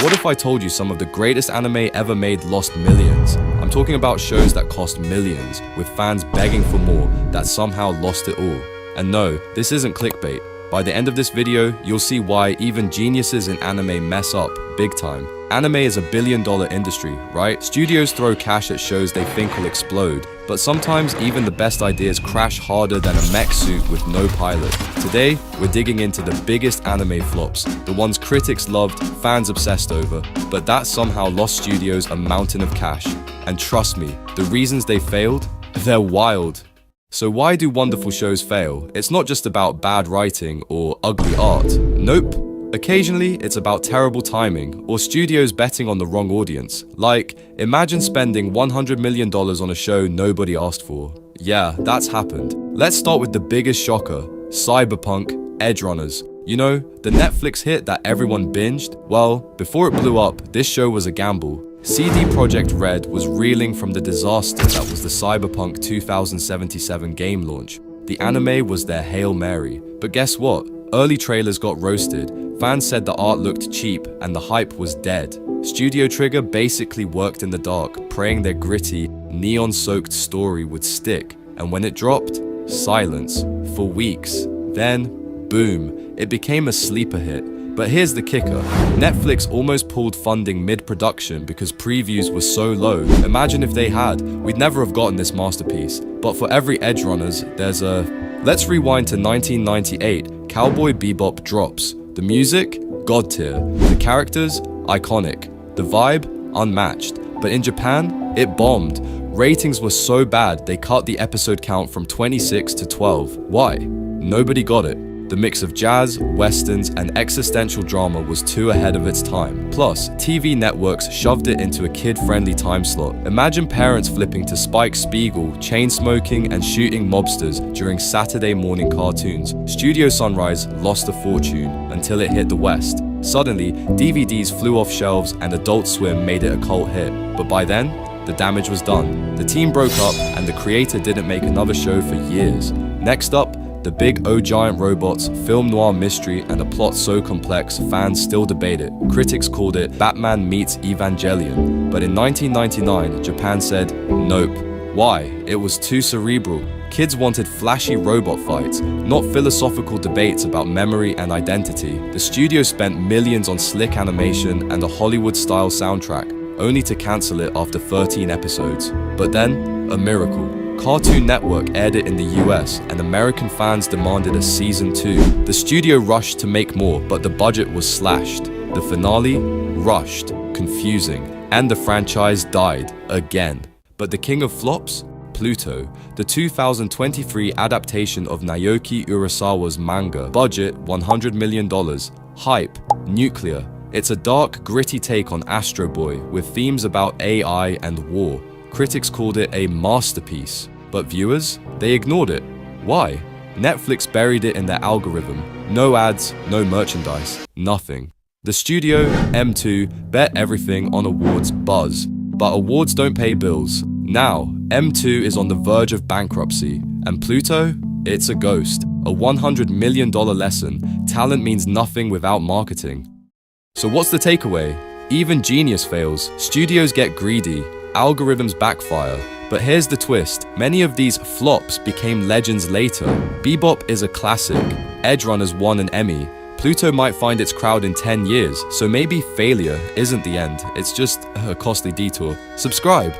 What if I told you some of the greatest anime ever made lost millions? I'm talking about shows that cost millions, with fans begging for more, that somehow lost it all. And no, this isn't clickbait. By the end of this video, you'll see why even geniuses in anime mess up big time. Anime is $1 billion industry, right? Studios throw cash at shows they think will explode, but sometimes even the best ideas crash harder than a mech suit with no pilot. Today, we're digging into the biggest anime flops, the ones critics loved, fans obsessed over, but that somehow lost studios a mountain of cash. And trust me, the reasons they failed, they're wild. So why do wonderful shows fail? It's not just about bad writing or ugly art. Nope. Occasionally, it's about terrible timing or studios betting on the wrong audience. Like, imagine spending $100 million on a show nobody asked for. Yeah, that's happened. Let's start with the biggest shocker, Cyberpunk Edgerunners. You know, the Netflix hit that everyone binged? Well, before it blew up, this show was a gamble. CD Projekt Red was reeling from the disaster that was the Cyberpunk 2077 game launch. The anime was their Hail Mary. But guess what? Early trailers got roasted, fans said the art looked cheap and the hype was dead. Studio Trigger basically worked in the dark, praying their gritty, neon-soaked story would stick. And when it dropped, silence for weeks. Then, boom, it became a sleeper hit. But here's the kicker, Netflix almost pulled funding mid-production because previews were so low. Imagine if they had, we'd never have gotten this masterpiece. But for every Edgerunners, there's a... Let's rewind to 1998, Cowboy Bebop drops. The music? God tier. The characters? Iconic. The vibe? Unmatched. But in Japan, it bombed. Ratings were so bad, they cut the episode count from 26 to 12. Why? Nobody got it. The mix of jazz, westerns, and existential drama was too ahead of its time. Plus, TV networks shoved it into a kid-friendly time slot. Imagine parents flipping to Spike Spiegel, chain-smoking, and shooting mobsters during Saturday morning cartoons. Studio Sunrise lost a fortune until it hit the West. Suddenly, DVDs flew off shelves and Adult Swim made it a cult hit. But by then, the damage was done. The team broke up and the creator didn't make another show for years. Next up, the big O-Giant robots, film noir mystery, and a plot so complex, fans still debate it. Critics called it Batman meets Evangelion. But in 1999, Japan said, nope. Why? It was too cerebral. Kids wanted flashy robot fights, not philosophical debates about memory and identity. The studio spent millions on slick animation and a Hollywood-style soundtrack, only to cancel it after 13 episodes. But then, a miracle. Cartoon Network aired it in the US, and American fans demanded a season 2. The studio rushed to make more, but the budget was slashed. The finale? Rushed, confusing, and the franchise died again. But the king of flops? Pluto, the 2023 adaptation of Naoki Urasawa's manga. Budget $100 million. Hype, nuclear. It's a dark, gritty take on Astro Boy with themes about AI and war. Critics called it a masterpiece, but viewers, they ignored it. Why? Netflix buried it in their algorithm. No ads, no merchandise, nothing. The studio, M2, bet everything on awards buzz, but awards don't pay bills. Now, M2 is on the verge of bankruptcy, and Pluto? It's a ghost. A $100 million lesson. Talent means nothing without marketing. So what's the takeaway? Even genius fails. Studios get greedy. Algorithms backfire. But here's the twist. Many of these flops became legends later. Bebop is a classic. Edgerunners won an Emmy. Pluto might find its crowd in 10 years, so maybe failure isn't the end. It's just a costly detour. Subscribe.